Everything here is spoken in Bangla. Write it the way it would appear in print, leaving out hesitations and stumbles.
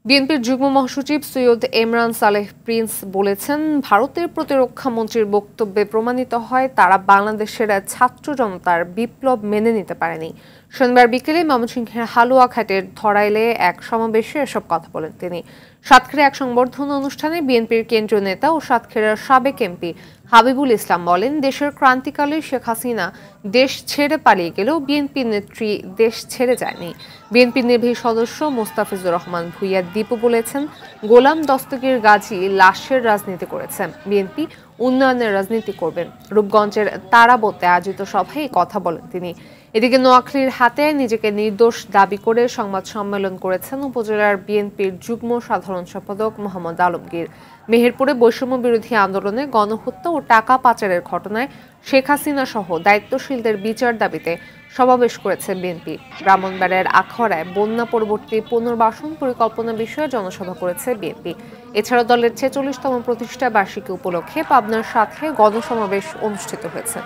বিএনপির যুগ্ম মহাসচিব সৈয়দ এমরান সালেহ প্রিন্স বলেছেন, ভারতের প্রতিরক্ষা মন্ত্রীর বক্তব্যে প্রমাণিত হয় তারা বাংলাদেশের ছাত্র জনতার বিপ্লব মেনে নিতে পারেনি। শনিবার বিকেলে ময়মনসিংহের হালুয়াঘাটের ধরাইলে এক সমাবেশে এসব কথা বলেন তিনি। সাতক্ষীরা এক সংবর্ধনা অনুষ্ঠানে বিএনপির কেন্দ্রীয় নেতা ও সাতক্ষীরার সাবেক এমপি হাবিবুল ইসলাম বলেন, দেশের ক্রান্তিকালে শেখ হাসিনা দেশ ছেড়ে পালিয়ে গেলেও বিএনপি নেত্রী দেশ ছেড়ে যায়নি। বিএনপির নির্বাহী সদস্য মোস্তাফিজুর রহমান ভূঁইয়া দীপু বলেছেন, গোলাম দস্তগীর গাজী লাশের রাজনীতি করেছেন, বিএনপি উন্নয়নের রাজনীতি করবেন। রূপগঞ্জের তারাবতে আয়োজিত সভায় কথা বলেন তিনি। এদিকে নোয়াখালীর হাতে নিজেকে নির্দোষ দাবি করে সংবাদ সম্মেলন করেছেন উপজেলার বিএনপির যুগ্ম সাধারণ সম্পাদক মোহাম্মদ আলমগীর। মেহেরপুরে বৈষম্য বিরোধী আন্দোলনে গণহত্যা ও টাকা পাচারের ঘটনায় শেখ হাসিনা সহ দায়িত্বশীলদের বিচার দাবিতে সমাবেশ করেছে বিএনপি। ব্রাহ্মণবাড়িয়ার আখাউড়ায় বন্যা পরবর্তী পুনর্বাসন পরিকল্পনা বিষয়ে জনসভা করেছে বিএনপি। এছাড়া দলের ৪৬তম প্রতিষ্ঠা বার্ষিকী উপলক্ষে পাবনার সাথে গণসমাবেশ অনুষ্ঠিত হয়েছে।